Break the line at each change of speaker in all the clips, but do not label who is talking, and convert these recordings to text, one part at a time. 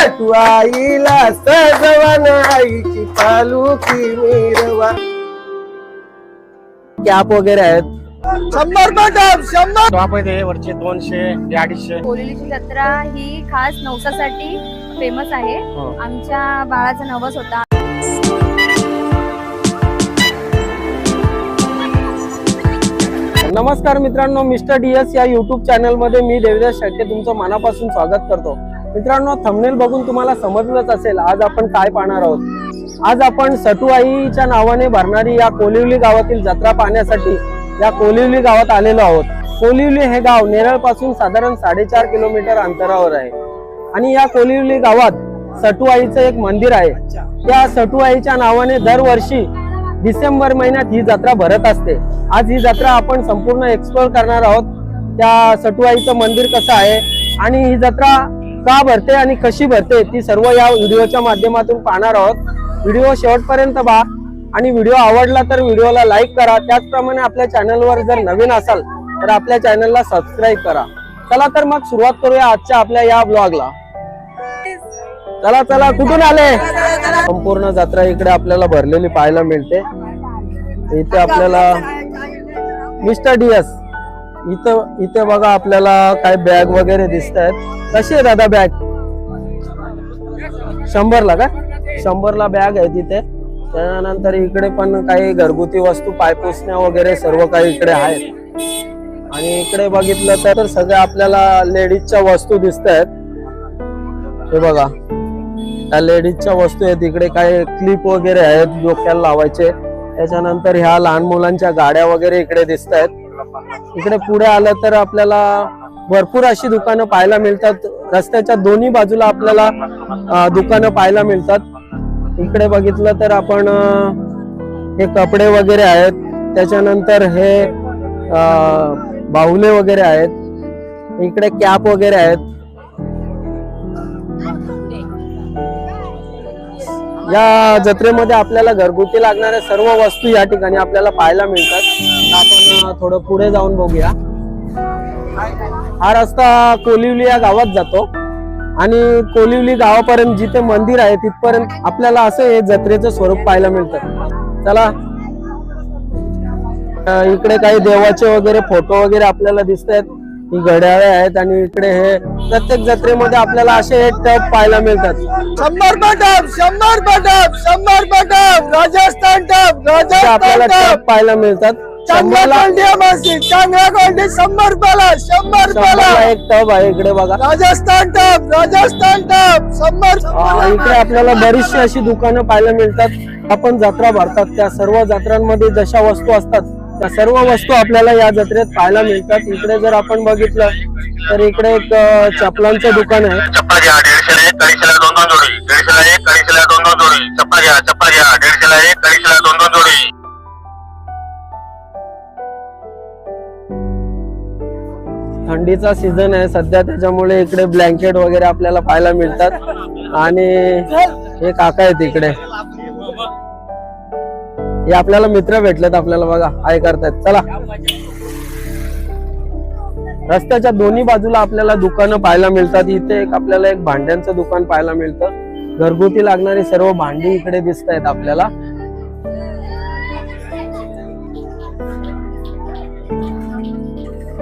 सटवाईला सजवन आईची पालुकी मिरवा. कॅप वगैरे आहेत 100 बटन 100
टॉप आहे वरचे 200 ते 250.
कोलिवलीची जत्रा ही खास नवसासाठी फेमस आहे. आमच्या बाळाचा नवस होता.
नमस्कार मित्रांनो, मिस्टर DS या युट्यूब चॅनल मध्ये मी देवदास शेळके तुमचं मनापासून स्वागत करतो. मित्रांनो, थंबनेल बघून तुम्हाला समजलंच असेल आज आपण काय पाहणार आहोत. आज आपण सटुआईच्या नावाने भरणारी या कोलिवली गावातील जत्रा पाहण्यासाठी या कोलिवली गावात आलेलो आहोत. कोलिवली हे गाव नेरळ पासून साधारण 4.5 किलोमीटर अंतरावर आहे आणि या कोलिवली गावात सटुआईचं एक मंदिर आहे. त्या सटुआईच्या नावाने दरवर्षी डिसेंबर महिन्यात ही जत्रा भरत असते. आज ही जत्रा आपण संपूर्ण एक्सप्लोर करणार आहोत. त्या सटुआईचं मंदिर कसं आहे आणि ही जत्रा का भरते आणि कशी भरते ती सर्व या व्हिडिओच्या माध्यमातून पाहणार आहोत. व्हिडिओ शेवटपर्यंत पहा आणि व्हिडिओ आवडला तर व्हिडिओला लाईक करा. त्याचप्रमाणे आपल्या चॅनलवर जर नवीन असाल तर आपल्या चॅनलला सबस्क्राईब करा. चला तर मग सुरुवात करूया आजच्या आपल्या या ब्लॉगला. चला चला, कुठून आले? संपूर्ण जत्रा इकडे आपल्याला भरलेली पाहायला मिळते. इथे आपल्याला मिस्टर DS इथे बघा आपल्याला काय बॅग वगैरे दिसत आहेत. कशी आहे दादा बॅग? 100ला का? 100ला बॅग आहे तिथे. त्यानंतर इकडे पण काही घरगुती वस्तू, पायपुसण्या वगैरे सर्व काही इकडे आहेत. आणि इकडे बघितलं तर सगळ्या आपल्याला लेडीजच्या वस्तू दिसत आहेत. हे बघा, त्या लेडीजच्या वस्तू आहेत. इकडे काही क्लिप वगैरे आहेत डोक्याला लावायचे. त्याच्यानंतर ह्या लहान मुलांच्या गाड्या वगैरे इकडे दिसत आहेत. इकडे पुढे आलं तर आपल्याला भरपूर अशी दुकानं पाहायला मिळतात. रस्त्याच्या दोन्ही बाजूला आपल्याला दुकानं पाहायला मिळतात. इकडे बघितलं तर आपण हे कपडे वगैरे आहेत. त्याच्यानंतर हे बाहुले वगैरे आहेत. इकडे कॅप वगैरे आहेत. या जत्रेमध्ये आपल्याला घरगुती लागणाऱ्या सर्व वस्तू या ठिकाणी आपल्याला पाहायला मिळतात. आपण थोडं पुढे जाऊन बघूया. हा रस्ता कोलिवली या गावात जातो आणि कोलिवली गावापर्यंत जिथे मंदिर आहे तिथपर्यंत आपल्याला असं हे जत्रेचं स्वरूप पाहायला मिळतं. चला, इकडे काही देवाचे वगैरे फोटो वगैरे आपल्याला दिसत आहेत. ही घड्याळे आहेत आणि इकडे हे प्रत्येक जत्रेमध्ये आपल्याला असे हे टप पाहायला मिळतात. 100 बटन 100 बटन 100 बटन राजस्थान टप आपल्याला टप पाहायला मिळतात. 100 रुपयाला 100 रुपयाला एक टप आहे. इकडे बघा, राजस्थान टप 100. इकडे आपल्याला बरीचशी अशी दुकानं पाहायला मिळतात. आपण जत्रा भरतात त्या सर्व जत्रांमध्ये जशा वस्तू असतात त्या सर्व वस्तू आपल्याला या जत्रेत पाहायला मिळतात. इकडे जर आपण बघितलं तर इकडे एक चपलांचं दुकान आहे.
चप्पल घ्या 150ला 1, 150ला 2 जोडी. 150ला 1, 150ला 2 जोडी. चप्पल घ्या 150ला 1, 150ला 2 जोडी.
थंडीचा सीझन आहे सध्या, त्याच्यामुळे इकडे ब्लँकेट वगैरे आपल्याला पाहायला मिळतात. आणि हे काका आहेत इकडे, हे आपल्याला मित्र भेटलेत आपल्याला. बघा काय करतायत. चला, रस्त्याच्या दोन्ही बाजूला आपल्याला दुकानं पाहायला मिळतात. इथे आपल्याला एक भांड्यांचं दुकान पाहायला मिळतं. घरगुती लागणारी सर्व भांडी इकडे दिसत आहेत आपल्याला.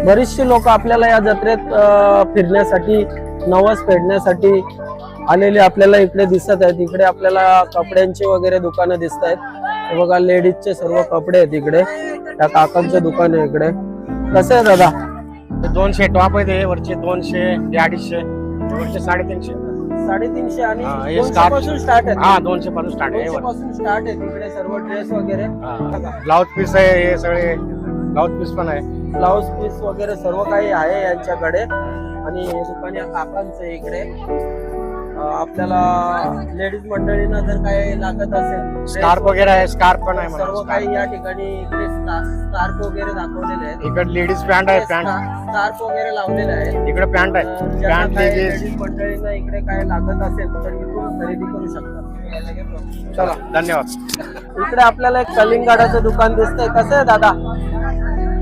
बरीचशी लोक आपल्याला या जत्रेत फिरण्यासाठी, नवस फेडण्यासाठी आलेले आपल्याला इकडे दिसत आहेत. इकडे आपल्याला कपड्यांची वगैरे दुकानं दिसत आहेत. हे बघा, लेडीजचे सर्व कपडे आहेत इकडे. त्या काकांचं दुकान आहे इकडे. कसं आहे दादा?
200 टॉप आहे वरचे 200 ते 250. वरचे 350.
350 आणि
200
पासून स्टार्ट आहे.
हा, 200 पासून स्टार्ट आहे.
200 पासून स्टार्ट आहे तिकडे सर्व ड्रेस वगैरे.
ब्लाउज पीस आहे, हे सगळे ब्लाउज पीस पण आहे.
ब्लाउज पीस वगैरे सर्व काही आहे यांच्याकडे. आणि दुकान या काकांचं इकडे. आपल्याला लेडीज मंडळींना जर काही लागत असेल,
स्कार्फ वगैरे आहे, स्कार्फ पण आहे.
सर्व काही या ठिकाणी इकडे स्कार्फ वगैरे दाखवलेले आहेत.
इकडे लेडीज पॅन्ट आहे, पॅन्ट
स्कार्फ वगैरे लावलेले आहेत.
इकडे पॅन्ट आहे, पॅन्ट
लेडीज मंडळींना इकडे काय लागत असेल तर इथून खरेदी करू शकतात.
चला, धन्यवाद.
इकडे आपल्याला एक कलिंगडाचं दुकान दिसतंय. कसं आहे दादा?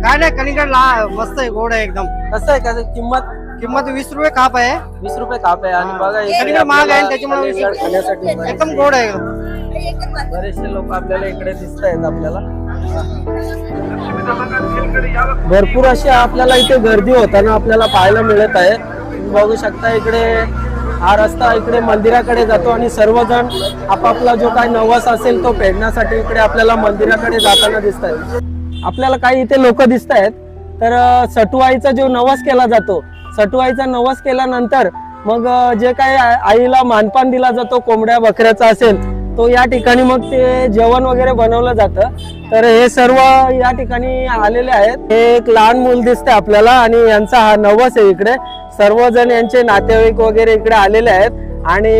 काय नाही, कलिंगड मस्त आहे, गोड आहे एकदम.
कसं आहे, कसं किंमत
किंमत 20 रुपये काप आहे.
20 रुपये काप आहे. आणि बघा
सगळीकडे महाग आहे, त्याच्यामुळे
थालीसैट खाण्यासाठी
एकदम गोड आहे.
बरेचसे लोक आपल्याला इकडे दिसत आहेत आपल्याला. भरपूर अशी आपल्याला इथे गर्दी होताना आपल्याला पाहायला मिळत आहे. तुम्ही बघू शकता इकडे हा रस्ता इकडे मंदिराकडे जातो आणि सर्वजण आपापला जो काही नवस असेल तो फेडण्यासाठी इकडे आपल्याला मंदिराकडे जाताना दिसत आहेत. आपल्याला काही इथे लोक दिसत आहेत. तर सटुआईचा जो नवस केला जातो, सटुआईचा नवस केल्यानंतर मग जे काही आईला मानपान दिला जातो कोंबड्या बकऱ्याचा असेल तो या ठिकाणी मग ते जेवण वगैरे बनवलं जातं. तर हे सर्व या ठिकाणी आलेले आहेत. हे एक लहान मूल दिसते आपल्याला आणि यांचा हा नवस आहे. इकडे सर्वजण यांचे नातेवाईक वगैरे इकडे आलेले आहेत आणि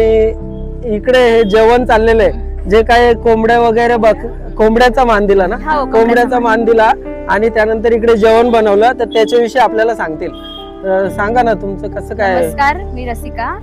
इकडे हे जेवण चाललेलं आहे. जे काही कोंबड्या वगैरे कोंबड्याचा मान दिला ना, कोंबड्याचा मान दिला आणि त्यानंतर इकडे जेवण बनवलं. तर त्याच्याविषयी आपल्याला सांगतील. तर सांगा ना तुमचं कसं काय आहे?
नमस्कार, मी रसिका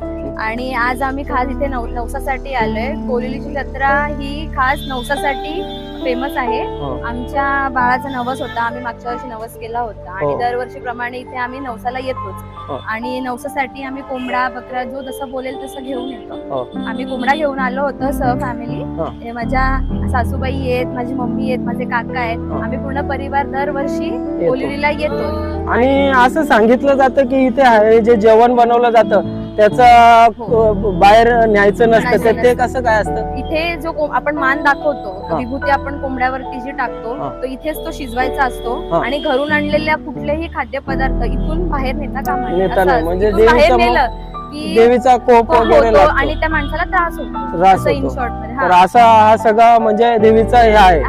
आणि आज आम्ही खास इथे नवसासाठी आलोय. कोलिलीची जत्रा ही खास नवसासाठी फेमस आहे. आमच्या बाळाचा नवस होता. आम्ही मागच्या वर्षी नवस केला होता आणि दरवर्षीप्रमाणे इथे आम्ही नवसाला येतोच. आणि नवसासाठी आम्ही कोंबडा बकरा जो जसं बोलेल तसं घेऊन येतो. आम्ही कोंबडा घेऊन आलो होतो सह फॅमिली. माझ्या सासूबाई आहेत, माझी मम्मी आहेत, माझे काका आहेत. आम्ही पूर्ण परिवार दरवर्षी कोलिलीला येतो.
आणि असं सांगितलं जातं की इथे जे जेवण बनवलं जातं त्याचं बाहेर न्यायचं नसतं. तर ते कसं काय असतं?
इथे जो आपण मान दाखवतो, विभूती आपण कोंबड्यावरती जी टाकतो तो इथेच तो शिजवायचा असतो. आणि घरून आणलेल्या कुठलेही खाद्यपदार्थ इथून बाहेर नेता कामा नये.
म्हणजे
बाहेर नेलं की
देवीचा कोप वगैरे
होतो आणि त्या माणसाला त्रास होतो. इन शॉर्ट मध्ये
तर असा हा सगळा म्हणजे देवीचा हे आहे.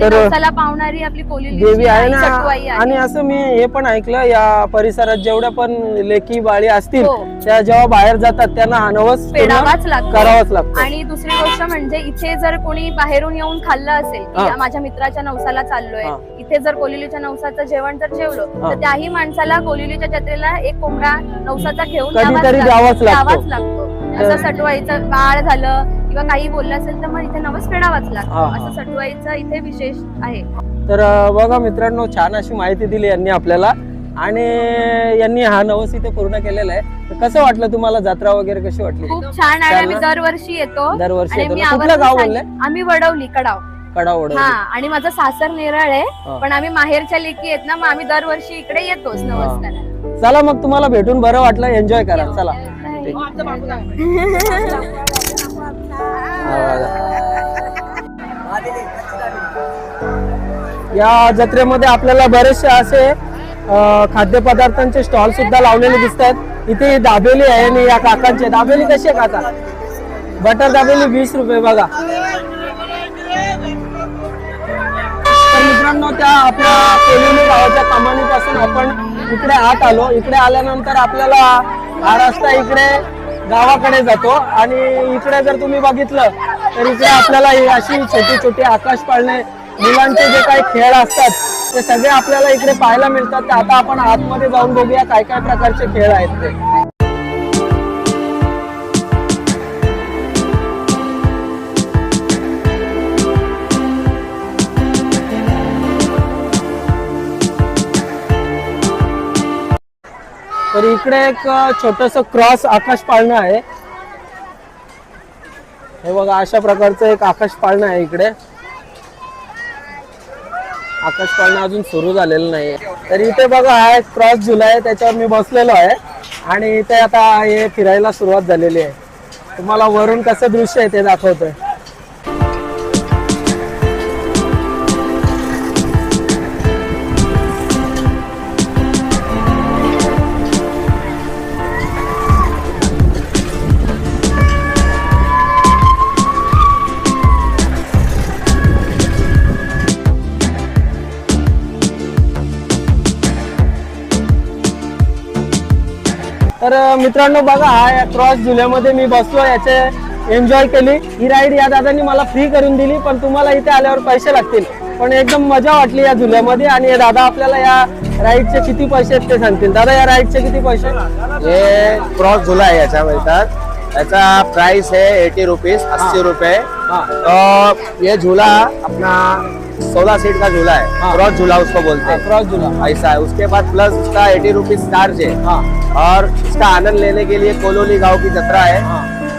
तर नवसाला पावणारी आपली कोलिली
देवी आहे ना. आणि असं मी हे पण ऐकलं या परिसरात जेवढ्या पण लेकी बाळी असतील त्या जेव्हा बाहेर जातात त्यांना हा नवस
फेडावाच लागतो,
करावाच लागतो.
आणि दुसरी गोष्ट म्हणजे इथे जर कोणी बाहेरून येऊन खाल्लं असेल की माझ्या मित्राच्या नवसाला चाललोय, इथे जर कोलिलीच्या नवसाचं जेवण जर जेवलो तर त्याही माणसाला कोलिलीच्या जत्रेला एक कोंबडा नवसाचा घेऊन
कधीतरी द्यावाच
लागतो. असं सटवाईचं बाळ झालं किंवा काही बोललं असेल तर मग इथे नवस फेडावाच लागतो. असं सटवाईचं इथे विशेष आहे.
तर बघा मित्रांनो, छान अशी माहिती दिली यांनी आपल्याला आणि यांनी हा नवस इथे पूर्ण केलेला आहे. तर कसं वाटलं तुम्हाला? जत्रा वगैरे कशी वाटली?
खूप छान आहे. आम्ही दरवर्षी येतो.
कुठलं गाव बोलले?
आम्ही वडवली, कडाव.
हा,
आणि माझं सासर नेरळ आहे, पण आम्ही माहेरच्या लेकी आहेत ना, मग आम्ही दरवर्षी इकडे येतोच नवस करायला.
चला मग तुम्हाला भेटून बरं वाटलं, एन्जॉय करा. चला. या जत्रेमध्ये आपल्याला बरेचसे असे खाद्यपदार्थांचे स्टॉल सुद्धा लावलेले दिसत आहेत. इथे दाबेली आहे आणि या काकांचे. दाबेली कशी आहे काका? बटर दाबेली 20 रुपये. बघा तर मित्रांनो, त्या आपल्या कोलिली गावाच्या कमानीपासून आपण इकडे आत आलो. इकडे आल्यानंतर आपल्याला हा रस्ता इकडे गावाकडे जातो आणि इकडे जर तुम्ही बघितलं तर इकडे आपल्याला अशी छोटी छोटी आकाश पाळणे, मुलांचे जे काही खेळ असतात ते सगळे आपल्याला इकडे पाहायला मिळतात. तर आता आपण आतमध्ये जाऊन बघूया काय काय प्रकारचे खेळ आहेत ते. तर इकडे एक छोटस क्रॉस आकाश पाळणं आहे. हे बघा, अशा प्रकारचं एक आकाश पाळणं आहे इकडे. आकाश पाळणं अजून सुरू झालेलं नाहीये. तर इथे बघा, हा एक क्रॉस झुला आहे, त्याच्यावर मी बसलेलो आहे आणि इथे आता हे फिरायला सुरुवात झालेली आहे. तुम्हाला वरून कसं दृश्य आहे ते दाखवतोय. तर मित्रांनो बघा, हा क्रॉस झुल्यामध्ये मी बसलो, याचे एन्जॉय केली. ही राईड या दादांनी मला फ्री करून दिली, पण तुम्हाला इथे आल्यावर पैसे लागतील. पण एकदम मजा वाटली या झुल्यामध्ये. आणि हे दादा आपल्याला या राईडचे किती पैसे आहेत ते सांगतील. दादा, या राईडचे किती पैसे?
ये क्रॉस झूला है याचा बोलतात. याचा प्राइस है 80 रुपीज, 80 रुपए. तो ये झूला अपना 16 सीट का झूला है,
हाँ।
क्रॉस झूला उसको बोलते हैं,
क्रॉस झूला।
ऐसा है। उसके बाद प्लस उसका 80 रुपीज चार्ज है।
हाँ
और इसका आनंद लेने के लिए कोलोली गाव की जत्रा है।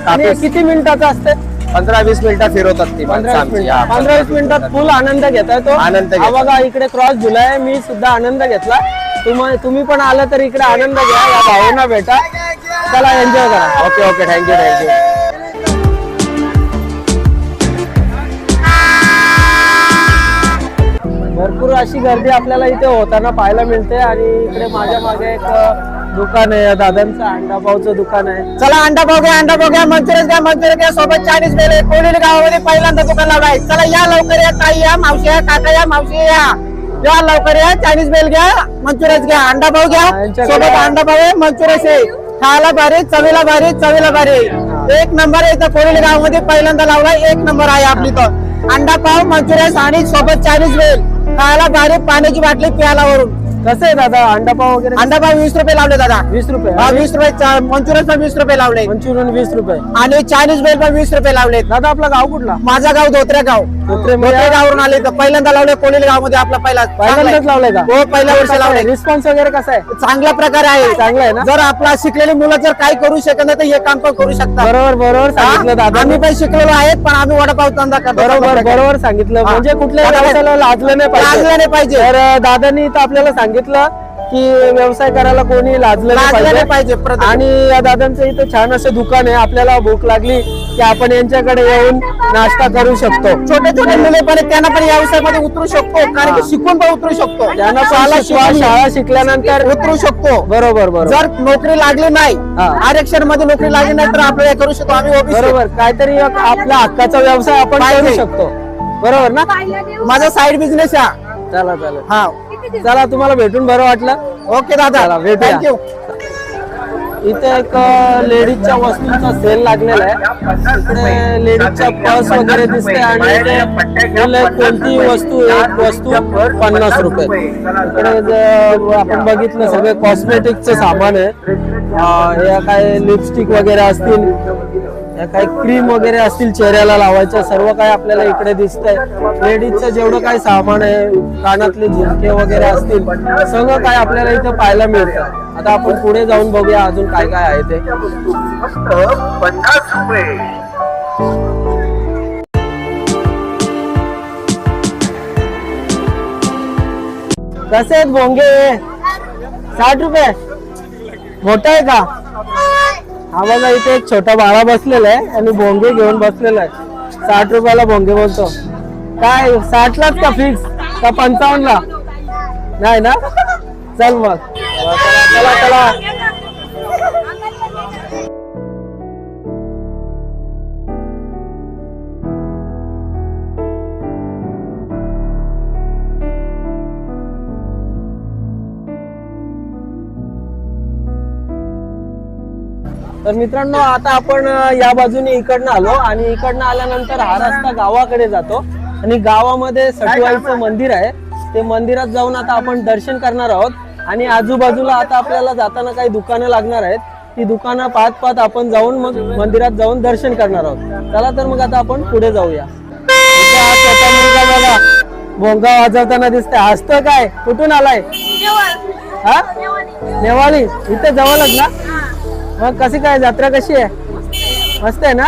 आणि हे किती मिनिटाचं असते?
15-20 मिनिटं फिरवतात ती माणसं आमची. हा.
15-20 मिनिटात फुल आनंद घेताय तो.
आनंद घेतो.
हा बघा इकडे क्रॉस झुला आहे, मी सुद्धा आनंद घेतला. तुम्ही पण आला तर इकडे आनंद घ्या, या भावना भेटा. चला एन्जॉय करा.
Okay okay, thank you thank you.
भरपूर अशी गर्दी आपल्याला इथे होताना पाहायला मिळते. आणि इकडे माझ्या मागे एक दुकान आहे, दादांचं अंडा पावचं दुकान आहे.
चला अंडा पाव घ्या, मंचुरियन घ्या, सोबत चायनीज बेल आहे. कोळी गावामध्ये पहिल्यांदा दुकान लावलं आहे. चला या लवकर या, ताई या, मावशी या, काका या, मावशी या लवकर या. चायनीज बेल घ्या, मंचुरियन घ्या, अंडा पाव घ्या,
यांच्याकडे-
सोबत अंडा पाव आहे, मंचुरियन आहे. खायला भारी, चवीला भारी. एक नंबर आहे इथं कोळी गावामध्ये पहिल्यांदा लावलाय. एक नंबर आहे आपली तो अंडा पाव, मंचुरियन आणि सोबत चायनीज बेल. खायला भारी, पाण्याची बाटली प्यायला वरून.
कसं आहे दादा अंडा पाव वगैरे?
अंडा पाव 20 रुपये लावले दादा.
20 रुपये.
हा 20 रुपये. मंचुरियन पण 20 रुपये लावले
मंचुरियन 20 रुपये.
आणि चायनीज बेल पण 20 रुपये लावले.
दादा आपलं गाव कुठला?
माझा गाव धोत्रे गावरून आले. तर पहिल्यांदा लावले कोळी गावामध्ये आपला
पहिल्यांदाच लावलंय का?
हो पहिल्या वर्षी लावले.
रिस्पॉन्स वगैरे कसा आहे?
चांगल्या प्रकारे आहे.
चांगलं आहे ना?
जर आपला शिकलेली मुलं जर काही करू शकत नाही तर हे काम पण करू शकतात.
बरोबर सांगितलं दादा.
आम्ही पण शिकलेलो आहेत, पण आम्ही वडापाव धंदा करतो.
बरोबर सांगितलं.
हा.
म्हणजे कुठल्याही व्यवसायाला लाजलं नाही पाहिजे.
लाजलं नाही पाहिजे.
तर दादांनी इथं आपल्याला सांगितलं की व्यवसाय करायला कोणी लाजलं
लाजलं नाही
नाही
पाहिजे.
पाहिजे. आणि या दादांचं इथं छान असं दुकान आहे. आपल्याला भूक लागली की आपण यांच्याकडे येऊन नाश्ता करू शकतो.
छोटे छोटे मुले पण आहेत, त्यांना पण या व्यवसायामध्ये उतरू शकतो. कारण की शिकून पण उतरू शकतो.
त्यांना शाळा शिकल्यानंतर
उतरू शकतो.
बरोबर
जर नोकरी लागली नाही,
हा.
आरक्षण मध्ये नोकरी लागली नाही तर आपल्याला हे करू शकतो. आम्ही OBC.
बरोबर काहीतरी एक आपल्या हक्काचा व्यवसाय आपण करू
पाहिजे.
शकतो. बरोबर ना?
माझा साइड बिझनेस आहे.
चला
हा
चला तुम्हाला भेटून बरं वाटलं.
ओके दादा,
चला, भेटूया.
थँक्यू.
इथे एक लेडीजच्या वस्तूंचा सेल लागलेला आहे. इकडे लेडीजच्या पर्स वगैरे दिसते आणि इथे कोणती वस्तू एक वस्तू 50 रुपये. इकडे जर आपण बघितलं सगळे कॉस्मेटिकचं सामान आहे. या काय लिपस्टिक वगैरे असतील, या काही क्रीम वगैरे असतील चेहऱ्याला लावायच्या, सर्व काय आपल्याला इकडे दिसतंय. लेडीजचं जेवढं काय सामान आहे, कानातले झुमके वगैरे असतील, सगळं काय आपल्याला इथं पाहायला मिळतं. आता आपण पुढे जाऊन बघूया अजून काय काय आहे ते.
50 रुपये.
कसे आहेत भोंगे? 60 रुपये. मोठा आहे का? हा बघा इथे एक छोटा बाळा बसलेला आहे आणि भोंगे घेऊन बसलेला आहे. 60 रुपयाला भोंगे बोलतो. काय 60 लाच का फिक्स का 55 ला? नाही ना? चल मग चला. तर मित्रांनो आता आपण या बाजूने इकडनं आलो आणि इकडनं आल्यानंतर हा रस्ता गावाकडे जातो आणि गावामध्ये सटवाईचं मंदिर आहे. ते मंदिरात जाऊन आता आपण दर्शन करणार आहोत. आणि आजूबाजूला आता आपल्याला जाताना काही दुकानं लागणार आहेत. ती दुकानं पाहत आपण जाऊन मग मंदिरात जाऊन दर्शन करणार आहोत. चला तर मग आता आपण पुढे जाऊया. इथे हा छोटा मुलगा बघा भोंगा वाजवताना दिसतंय. हसतोय काय? कुठून आलाय? हा नेवाळी. इथे जवळच ना? मग कशी काय जत्रा कशी आहे? मस्त आहे ना?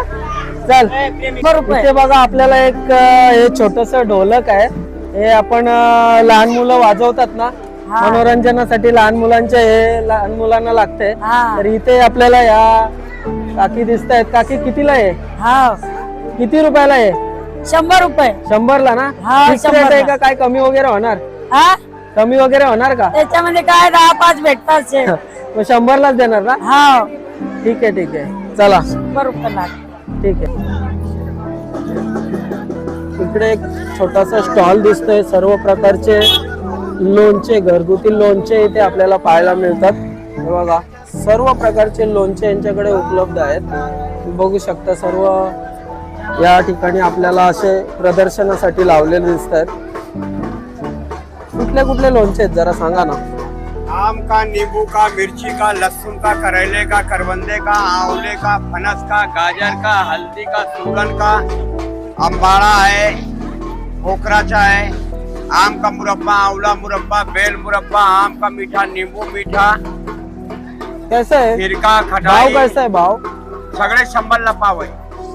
चल इथे बघा आपल्याला एक हे छोटस ढोलक आहे. हे आपण लहान मुलं वाजवतात ना, मनोरंजनासाठी लहान मुलांना लागते. तर इथे आपल्याला या काकी दिसत आहेत. काकी कितीला आहे? किती रुपयाला आहे?
100 रुपये.
100 ला ना? Fix rate आहे का? काय कमी वगैरे होणार? कमी वगैरे होणार का?
त्याच्यामध्ये काय 10-5 भेटतात.
मग 100 लाच देणार ना?
हा
ठीक आहे चला.
100 रुपये लाख.
ठीक आहे. इकडे एक छोटासा स्टॉल दिसतोय. सर्व प्रकारचे लोणचे, घरगुती लोणचे इथे आपल्याला पाहायला मिळतात. हे बघा सर्व प्रकारचे लोणचे यांच्याकडे उपलब्ध आहेत. बघू शकता सर्व या ठिकाणी आपल्याला असे प्रदर्शनासाठी लावलेले दिसत आहेत. कुठले लोणचे आहेत जरा सांगा ना?
आम का, नींबू का, मिर्ची का, लहसुन का, करेले का, करवंदे का, आंवले का, फनस का, गाजर का, हल्दी का, सूरन का, अम्बाड़ा है, खोकराचा है, आम का मुरब्बा, आंवला मुरब्बा, बेल मुरब्बा, आम का मीठा, नींबू मीठा,
कैसा आहे
सिरका,
भाव
खटाई,
कैसा आहे भाव
सगळे 100ला पाव आहे.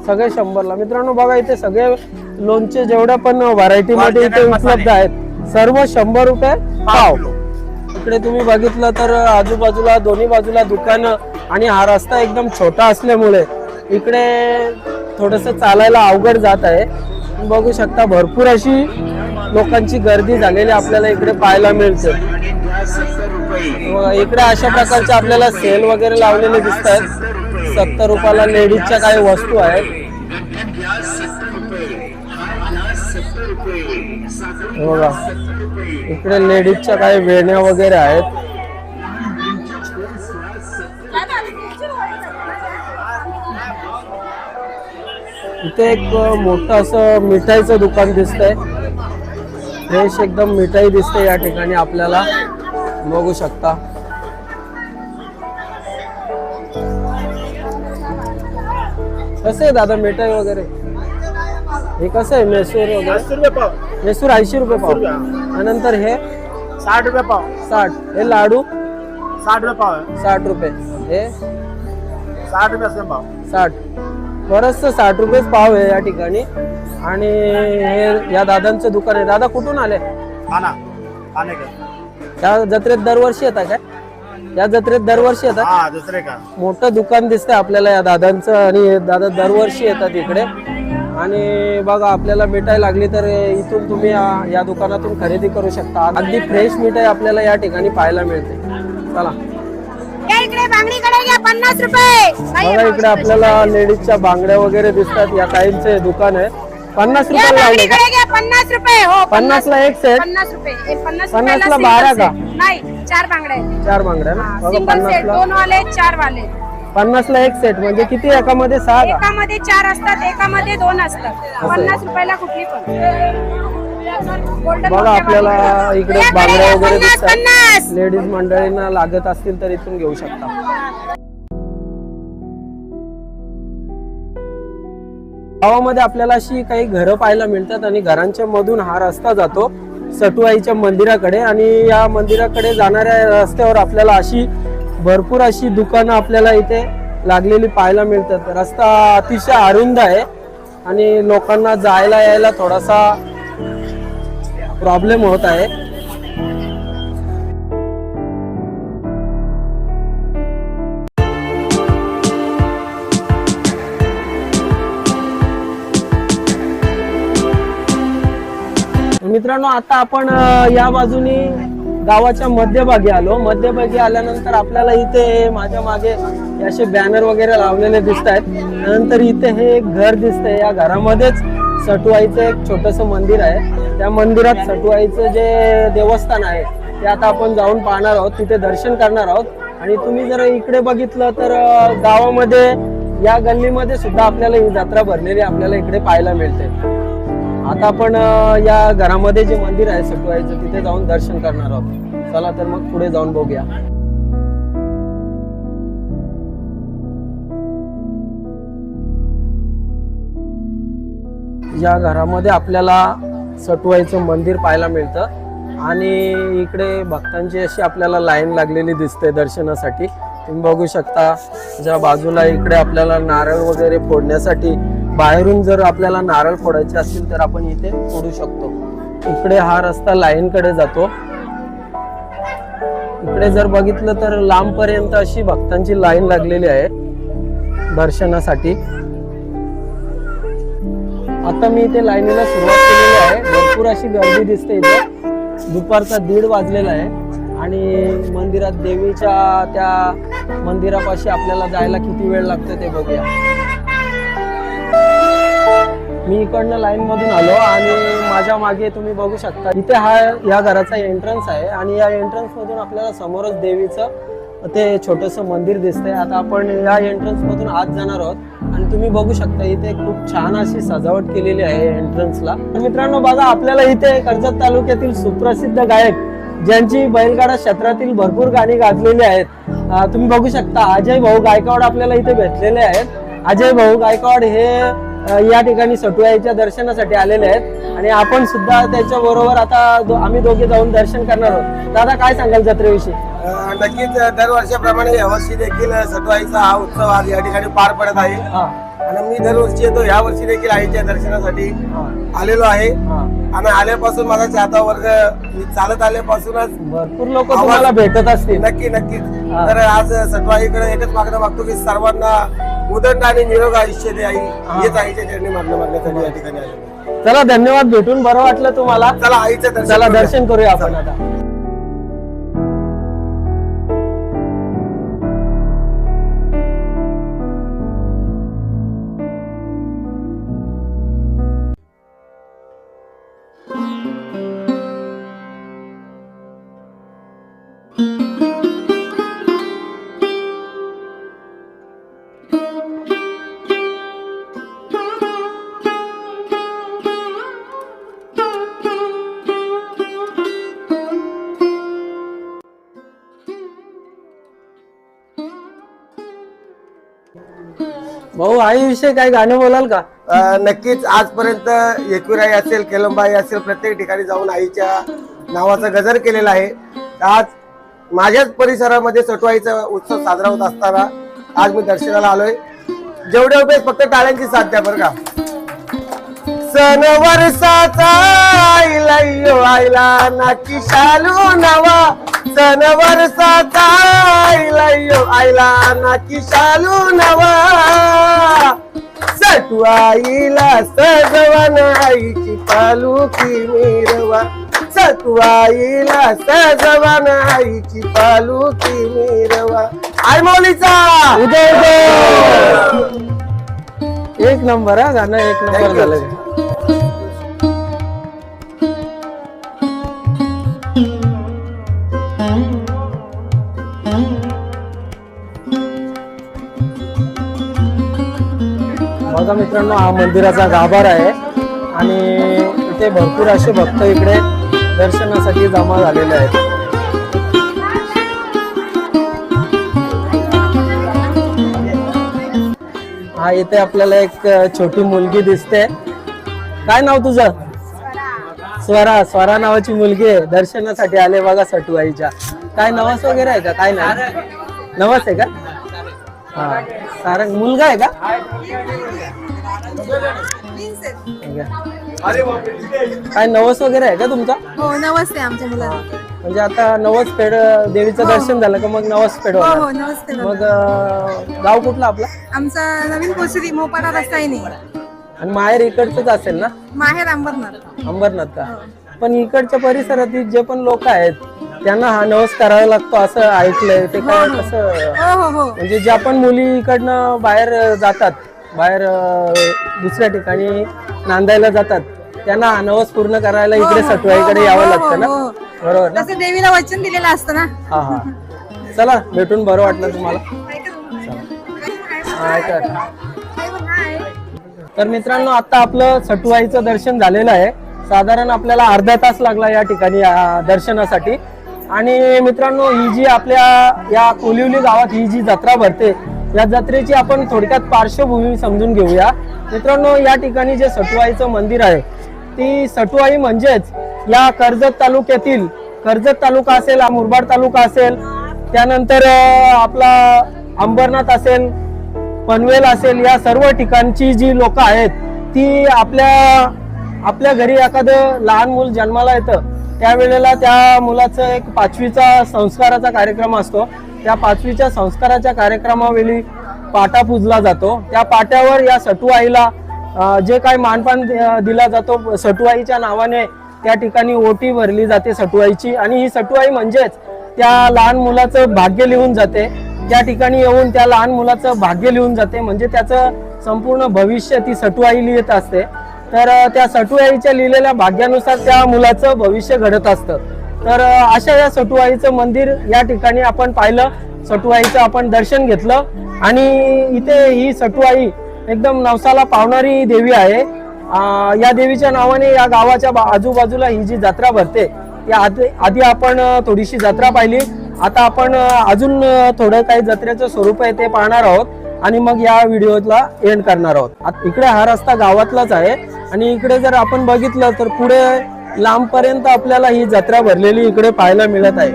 सगळे 100ला. मित्रांनो बघा इथे सगळे लोणचे जेवढ्या पण व्हरायटी मध्ये इथे
Original
उपलब्ध
मसाले.
आहेत सर्व 100 रुपये पाव.
किलो.
इकडे तुम्ही बघितलं तर आजूबाजूला दोन्ही बाजूला दुकानं आणि हा रस्ता एकदम छोटा असल्यामुळे इकडे थोडस चालायला अवघड जात आहे. तुम्ही बघू शकता भरपूर अशी लोकांची गर्दी झालेली आपल्याला इकडे पाहायला मिळते. इकडे अशा प्रकारचे आपल्याला सेल वगैरे लावलेले दिसत आहेत. 70 रुपयाला लेडीजच्या काही वस्तू आहेत. हे बघा इकडे लेडीजच्या काही वेण्या वगैरे आहेत. इथे एक मोठं असं मिठाईचं दुकान दिसतंय. फ्रेश एकदम मिठाई दिसते या ठिकाणी आपल्याला बघू शकता. कसं आहे दादा मिठाई वगैरे हे कसं आहे मैसूर वगैरे? मैसूर 80 रुपये पाव. त्यानंतर हे
60 रुपये पाव.
60. हे लाडू
60 रुपये पाव आहे.
60 रुपये. हे
60 रुपये असं पाव.
60. बरंचसं 60 रुपयेच पाव आहे या ठिकाणी. आणि हे या दादांचं दुकान आहे. दादा कुठून आले?
खाने का.
त्या जत्रेत दरवर्षी येतात काय? या जत्रेत दरवर्षी येतात.
हा दुसरे का.
मोठं दुकान दिसतंय आपल्याला या दादांचं आणि हे दादा दरवर्षी येतात इकडे. आणि बघा आपल्याला मिठाई लागली तर इथून तुम्ही या दुकानातून खरेदी करू शकता. अगदी फ्रेश मिठाई आपल्याला या ठिकाणी पाहायला मिळते. चला
इकडे बांगडी कडे घ्या 50 रुपये.
बघा इकडे आपल्याला लेडीजच्या बांगड्या वगैरे दिसतात. या ताईंचे दुकान आहे. 50 रुपये लावले का?
50 रुपये. हो
50 ला एक सेट.
50 रुपये.
50 ला 12 का?
नाही 4 बांगड्या आहेत.
4 बांगड्या ना. बघा
सिंगल
50
सेट
ला
2 वाले 4 वाले.
50 ला एक सेट म्हणजे किती? एकामध्ये 6 का?
एकामध्ये 4 असतात, एकामध्ये 2 असतात. 50 रुपयाला कुठली पण.
बघा आपल्याला इकडे बांगड्या वगैरे दिसतात. लेडीज मंडळींना लागत असतील तर इथून घेऊ शकता. गावामध्ये आपल्याला अशी काही घरं पाहायला मिळतात आणि घरांच्या मधून हा रस्ता जातो सटुआईच्या मंदिराकडे. आणि या मंदिराकडे जाणाऱ्या रस्त्यावर आपल्याला अशी भरपूर अशी दुकानं आपल्याला इथे लागलेली पाहायला मिळतात. रस्ता अतिशय अरुंद आहे आणि लोकांना जायला यायला थोडासा प्रॉब्लेम होत आहे. मित्रांनो आता आपण या बाजूनी गावाच्या मध्यभागी आलो. मध्यभागी आल्यानंतर आपल्याला इथे माझ्या मागे असे बॅनर वगैरे लावलेले दिसत आहेत. नंतर इथे हे एक घर दिसतंय. या घरामध्येच सटुआईचं एक छोटंसं मंदिर आहे. त्या मंदिरात सटुआईचं जे देवस्थान आहे ते आता आपण जाऊन पाहणार आहोत. तिथे दर्शन करणार आहोत. आणि तुम्ही जर इकडे बघितलं तर गावामध्ये या गल्लीमध्ये सुद्धा आपल्याला ही जत्रा भरलेली आपल्याला इकडे पाहायला मिळते. आता आपण या घरामध्ये जे मंदिर आहे सटुआईचं तिथे जाऊन दर्शन करणार आहोत. चला तर मग पुढे जाऊन बघूया. या घरामध्ये आपल्याला सटुआईचं मंदिर पाहायला मिळतं आणि इकडे भक्तांची अशी आपल्याला लाईन लागलेली दिसते दर्शनासाठी. तुम्ही बघू शकता ज्या बाजूला इकडे आपल्याला नारळ वगैरे फोडण्यासाठी बाहेरून जर आपल्याला नारळ फोडायचे असतील तर आपण इथे फोडू शकतो. इकडे हा रस्ता लाईनकडे जातो. इकडे जर बघितलं तर लांबपर्यंत अशी भक्तांची लाईन लागलेली आहे दर्शनासाठी. आता मी इथे लाईनीला सुरुवात केलेली आहे. भरपूर अशी गर्दी दिसते इथे. दुपारचा 1:30 वाजलेला आहे आणि मंदिरात देवीच्या त्या मंदिरापाशी आपल्याला जायला किती वेळ लागतो ते बघूया. मी इकडनं लाईन मधून आलो आणि माझ्या मागे तुम्ही बघू शकता इथे हा या घराचा एंट्रन्स आहे आणि या एंट्रन्स मधून आपल्याला समोरच देवीचं ते छोटंसं मंदिर दिसतंय. आता आपण या एंट्रन्स मधून आत जाणार आहोत आणि तुम्ही बघू शकता इथे खूप छान अशी सजावट केलेली आहे एंट्रन्सला. मित्रांनो बघा आपल्याला इथे कर्जत तालुक्यातील सुप्रसिद्ध गायक ज्यांची बैलगाडा क्षेत्रातील भरपूर गाणी गाजलेली आहेत तुम्ही बघू शकता अजय भाऊ गायकवाड आपल्याला इथे भेटलेले आहेत. अजय भाऊ गायकवाड हे या ठिकाणी सटुआईच्या दर्शनासाठी आलेले आहेत आणि आपण सुद्धा त्याच्या बरोबर आता आम्ही दोघे जाऊन दर्शन करणार आहोत. दादा काय सांगाल जत्रेविषयी?
नक्कीच दरवर्षाप्रमाणे यावर्षी देखील सटवाईचा हा उत्सव आज या ठिकाणी पार पडत आहे.
हा
आणि मी दरवर्षी येतो, या वर्षी देखील आईच्या दर्शनासाठी आलेलो आहे. आणि आल्यापासून माझा चाहता वर्ग, मी चालत आल्यापासूनच
भरपूर लोक तुम्हाला भेटत असतील.
नक्कीच. तर आज सटवाईकडे एकच मागणं मागतो की सर्वांना उदंड आणि निरोग आयुष्य दे आई. हेच आईच्या चरणी मागणं मागण्यासाठी या ठिकाणी आलेलो.
चला धन्यवाद, भेटून बरं वाटलं तुम्हाला.
चला आईचं दर्शन
चला
करूया.
दर्शन करूया आपण आता. भाऊ आईविषयी काही गाणं बोलाल का?
नक्कीच. आजपर्यंत एकविराई असेल, केलंबाई असेल, प्रत्येक ठिकाणी जाऊन आईच्या नावाचा गजर केलेला आहे. आज माझ्याच परिसरामध्ये सटवाईचा उत्सव साजरा होत असताना आज मी दर्शनाला आलोय. जेवढे उभे फक्त टाळ्यांची साथ द्या बरं का. सण वर्षाचा आईला यो आईला नाकी शालू नवा. सण वर्षाचा आईला यो आईला नाकी शालू नवा. सटवाईला सजवन आईची पालुकी मिरवा. सटवाईला सजवन आईची पालुकी मिरवा. आई मौलीचा
उदय एक नंबर हा गाणं, एक नंबर झालं. बघा मित्रांनो, हा मंदिराचा गाभारा आहे आणि इथे भरपूर असे भक्त इकडे दर्शनासाठी जमा झालेले आहेत. हा इथे आपल्याला एक छोटी मुलगी दिसते. काय नाव तुझं? स्वरा. स्वरा नावाची मुलगी आहे, दर्शनासाठी आले बघा सटुआईच्या. काय नवस वगैरे आहे का? काय नाही, नवस आहे का? हा सारंग मुलगा आहे का? काय नवस वगैरे आहे का तुमचा?
हो नमस्ते आमच्या मुलाला.
म्हणजे आता नवस फेड, देवीचं दर्शन झालं का मग नवस फेड
हो
होणार?
नमस्ते.
मग गाव कुठला आपला?
आमचा नवीन कोसरी मोपाडा रस्ता आहे नाही.
आणि माहेर इकडचंच असेल ना?
माहेर अंबरनाथ.
अंबरनाथ का? पण इकडच्या परिसरातील जे पण लोक आहेत त्यांना हा नवस करावा लागतो असं ऐकलंय. ते काय कसं?
हो हो.
म्हणजे ज्या पण मुली इकडनं बाहेर जातात, बाहेर दुसऱ्या ठिकाणी नांदायला जातात, त्यांना हा नवस पूर्ण करायला इकडे सटवाईकडे यावं लागतं ना? बरोबर ना?
तसं देवीला वचन दिलेलं असतं ना.
हा हा. चला भेटून बरं वाटलं तुम्हाला. हा, ऐका. तर मित्रांनो, आता आपलं सटुआईचं दर्शन झालेलं आहे. साधारण आपल्याला अर्धा तास लागला या ठिकाणी दर्शनासाठी. आणि मित्रांनो, ही जी आपल्या या कोलिवली गावात ही जी जत्रा भरते, या जत्रेची आपण थोडक्यात पार्श्वभूमी समजून घेऊया. मित्रांनो, या ठिकाणी जे सटुआईचं मंदिर आहे, ती सटुआई म्हणजेच या कर्जत तालुक्यातील, कर्जत तालुका असेल, मुरबाड तालुका असेल, त्यानंतर आपला अंबरनाथ असेल, पनवेल असेल, या सर्व ठिकाणची जी लोक आहेत ती आपल्या घरी एखादं लहान मूल जन्माला येतं त्यावेळेला त्या मुलाचं एक 5वीचा संस्काराचा कार्यक्रम असतो. त्या 5वीच्या संस्काराच्या कार्यक्रमावेळी पाटा पूजला जातो. त्या पाट्यावर या सटुआईला जे काय मानपान दिला जातो, सटुआईच्या नावाने त्या ठिकाणी ओटी भरली जाते सटुआईची. आणि ही सटुआई म्हणजेच त्या लहान मुलाचं भाग्य लिहून जाते. त्या ठिकाणी येऊन त्या लहान मुलाचं भाग्य लिहून जाते, म्हणजे त्याचं संपूर्ण भविष्य ती सटुआई लिहित असते. तर त्या सटुआईच्या लिहिलेल्या भाग्यानुसार त्या मुलाचं भविष्य घडत असतं. तर अशा या सटुआईचं मंदिर या ठिकाणी आपण पाहिलं, सटुआईचं आपण दर्शन घेतलं. आणि इथे ही सटुआई एकदम नवसाला पावणारी देवी आहे. या देवीच्या नावाने या गावाच्या आजूबाजूला ही जी जत्रा भरते, या आधी आपण थोडीशी जत्रा पाहिली. आता आपण अजून थोडं काही जत्रेचं स्वरूप आहे ते पाहणार आहोत. आणि मग या व्हिडिओला एंड करणार आहोत. इकडे हा रस्ता गावातलाच आहे आणि इकडे जर आपण बघितलं तर पुढे लांबपर्यंत आपल्याला ही जत्रा भरलेली इकडे पाहायला मिळत आहे.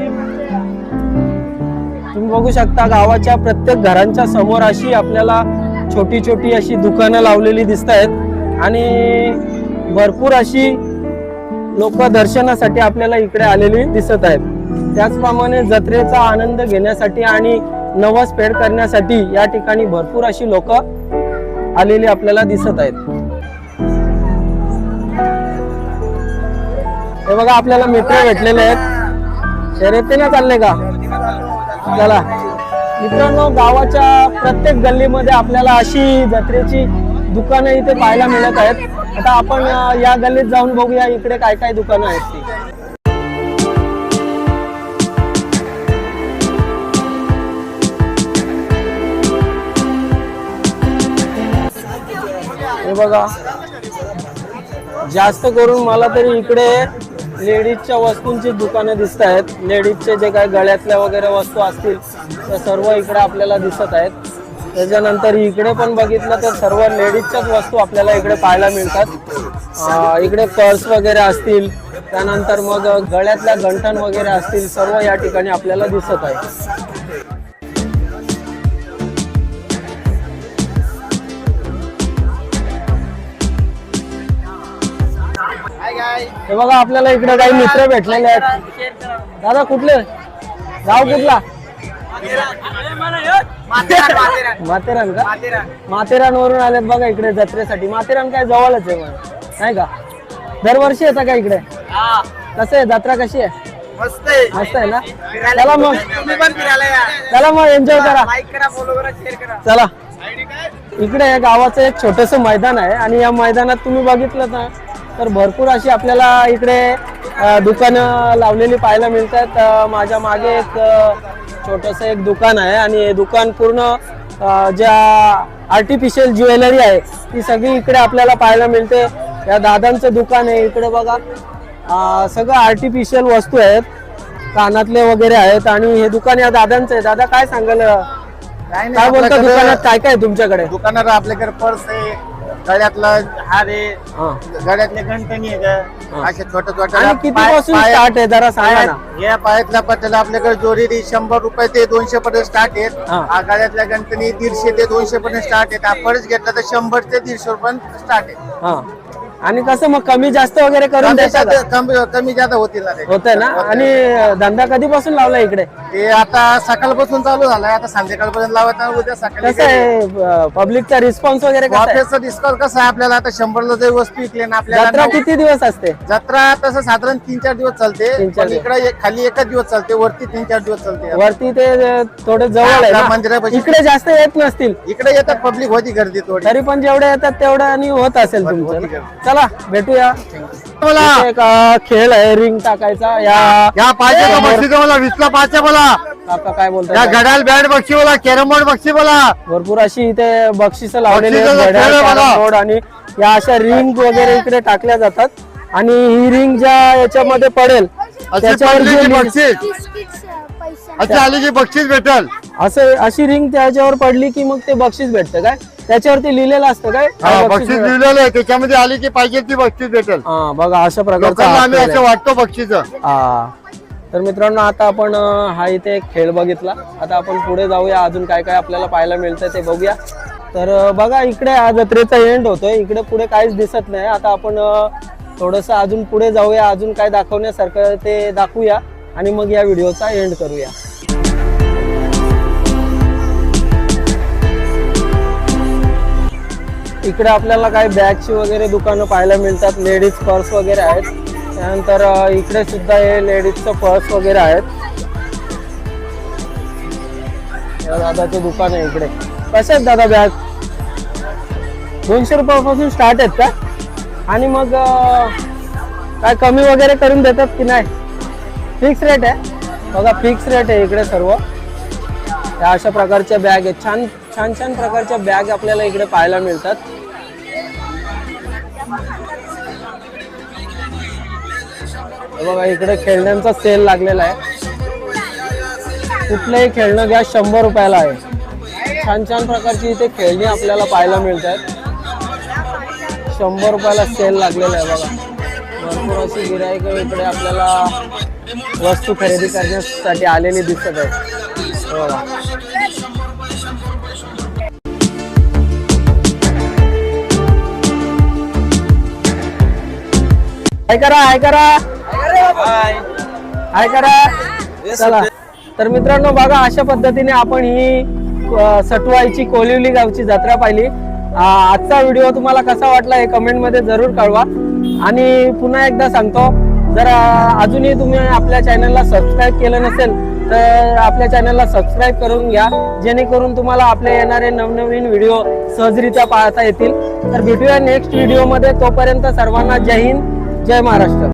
तुम्ही बघू शकता गावाच्या प्रत्येक घरांच्या समोर अशी आपल्याला छोटी छोटी अशी दुकानं लावलेली दिसत आहेत आणि भरपूर अशी लोक दर्शनासाठी आपल्याला इकडे आलेली दिसत आहेत. त्याचप्रमाणे जत्रेचा आनंद घेण्यासाठी आणि नवस फेड करण्यासाठी या ठिकाणी भरपूर अशी लोक आलेली आपल्याला दिसत आहेत. हे बघा आपल्याला मित्र भेटलेले आहेत. शर्यतीने चालले का? चला मित्रांनो, गावाच्या प्रत्येक गल्लीमध्ये आपल्याला अशी जत्रेची दुकानं इथे पाहायला मिळत आहेत. आता आपण या गल्लीत जाऊन बघूया इकडे काय काय दुकानं आहेत ती. हे बघा, जास्त करून मला तरी इकडे लेडीजच्या वस्तूंची दुकानं दिसत आहेत. लेडीजचे जे काही गळ्यातल्या वगैरे वस्तू असतील त्या सर्व इकडे आपल्याला दिसत आहेत. त्याच्यानंतर इकडे पण बघितलं तर सर्व लेडीजच्याच वस्तू आपल्याला इकडे पाहायला मिळतात. इकडे पर्स वगैरे असतील, त्यानंतर मग गळ्यातल्या गंठण वगैरे असतील, सर्व या ठिकाणी आपल्याला दिसत आहे. हे बघा आपल्याला इकडे काही मित्र भेटलेले आहेत. दादा कुठले? गाव कुठला? माथेरान का? माथेरान वरून आलेत बघा इकडे जत्रेसाठी. माथेरान काय जवळच आहे नाही का? दरवर्षी येता का इकडे? कसं आहे जत्रा, कशी आहे? मस्त आहे ना? चला मग एन्जॉय करा. चला, इकडे गावाचं एक छोटस मैदान आहे आणि या मैदानात तुम्ही बघितलं ना तर भरपूर अशी आपल्याला इकडे दुकानं लावलेली पाहायला मिळतात. माझ्या मागे एक छोटस एक दुकान आहे आणि हे दुकान पूर्ण ज्या आर्टिफिशियल ज्वेलरी आहे ती सगळी इकडे आपल्याला पाहायला मिळते. या दादांचं दुकान आहे. इकडे बघा सगळं आर्टिफिशियल वस्तू आहेत, कानातले वगैरे आहेत आणि हे दुकान या दादांचं आहे. दादा काय सांगाल, काय बोलता दुकानात काय काय तुमच्याकडे?
दुकानात आपल्याकडे पर्स आहे, गळ्यातला हार आहे, गळ्यातले गंठणी आहे, असे छोटे छोटे.
आणि किती पासून स्टार्ट आहे जरा सांगा ना?
या पायातल्या पट्ट्याला आपल्याकडे जोडी 100 रुपये ते 200 पर्यंत स्टार्ट आहेत. गळ्यातल्या गंठणी 150 ते 200 पर्यंत स्टार्ट आहेत. पर्स घेतला तर 100 ते 150 पर्यंत स्टार्ट आहे.
आणि कसं मग कमी जास्त वगैरे करून देतात?
कमी जादा होतील
होतंय ना? आणि धंदा कधीपासून लावला इकडे?
ते आता सकाळपासून चालू झालाय, आता संध्याकाळपर्यंत लावायचा. उद्या सकाळी
कसं आहे पब्लिकचा रिस्पॉन्स वगैरे?
ऑफिसचा डिस्काउंट कसं आहे आपल्याला? आता 100ला जरी वस्तू विकली ना आपल्याला.
जत्रा किती दिवस असते?
जत्रा तसं साधारण 3-4 दिवस चालते.
3-4
इकडे खाली एकच दिवस चालते, वरती 3-4 दिवस चालते.
वरती ते थोडे जवळ आहे ना?
मंदिरापाशी.
इकडे जास्त येत नसतील?
इकडे येतात, पब्लिक होती गर्दी थोडी.
तरी पण जेवढे येतात तेवढं आणि होत असेल तुमचं. चला भेटूया. एक खेळ आहे रिंग टाकायचा.
या पाचशे बक्षीस मला 20ला 5 बोला.
काका काय
या
बोलतात?
घड्याळ बॅट बक्षी बोला, कॅरम बोर्ड बक्षी बोला.
भरपूर अशी इथे बक्षिस लावलेली
बक्षिसं
आहेत.
खेळ
घड्याळ,
बघा.
कॅरम बोर्ड आणि या अशा रिंग वगैरे इकडे टाकल्या जातात आणि ही रिंग ज्या याच्यामध्ये पडेल त्याच्यावर जे
बक्षीस अशी आली की बक्षीस भेटल.
अशी रिंग त्याच्यावर पडली की मग ते बक्षीस भेटतं काय? त्याच्यावरती लिहिलेलं असतं काय?
बक्षीस लिहिलेलं आहे, त्याच्यामध्ये आली की पाहिजे ती बक्षीस भेटेल.
हा बघा अशा
लोकांना
प्रकारचा
आम्ही असं वाटतो बक्षीस.
तर मित्रांनो आता आपण हा इथे एक खेळ बघितला. आता आपण पुढे जाऊया, अजून काय काय आपल्याला पाहायला मिळतं ते बघूया. तर बघा इकडे हा जत्रेचा एंड होतोय. इकडे पुढे काहीच दिसत नाही. आता आपण थोडस अजून पुढे जाऊया, अजून काय दाखवण्यासारखं ते दाखवूया आणि मग या व्हिडिओचा एंड करूया. इकडे आपल्याला काही बॅगची वगैरे दुकानं पाहायला मिळतात. लेडीज पर्स वगैरे आहेत. त्यानंतर इकडे सुद्धा हे लेडीजचं पर्स वगैरे आहेत. दादाचं दुकान आहे इकडे. कसे आहेत दादा बॅग? 200 रुपयापासून स्टार्ट आहेत का? आणि मग काय कमी वगैरे करून देतात की नाही? फिक्स रेट आहे बघा, फिक्स रेट आहे इकडे सर्व. या अशा प्रकारच्या बॅग आहेत. छान छान छान प्रकारच्या बॅग आपल्याला इकडे पाहायला मिळतात. बघा इकडे खेळण्यांचा सेल लागलेला आहे. कुठलंही खेळणं घ्या 100 रुपयाला आहे. छान छान प्रकारची इथे खेळणी आपल्याला पाहायला मिळतात. 100 रुपयाला सेल लागलेला आहे बघा. भरपूर अशी गिराईक इकडे आपल्याला वस्तू खरेदी करण्यासाठी आलेली दिसत आहे बघा. हाय करा हाय करा हाय करा. चला तर मित्रांनो बघा, अशा पद्धतीने आपण ही सटवाईची कोलिवली गावची जत्रा पाहिली. आजचा व्हिडिओ तुम्हाला कसा वाटला हे कमेंट मध्ये जरूर कळवा. आणि पुन्हा एकदा सांगतो, जर अजूनही तुम्ही आपल्या चॅनलला सबस्क्राईब केलं नसेल तर आपल्या चॅनलला सबस्क्राईब करून घ्या, जेणेकरून तुम्हाला आपले येणारे नवनवीन व्हिडिओ सहजरित्या पाहता येतील. तर भेटूया नेक्स्ट व्हिडिओ मध्ये. तोपर्यंत सर्वांना जय हिंद, जय महाराष्ट्र.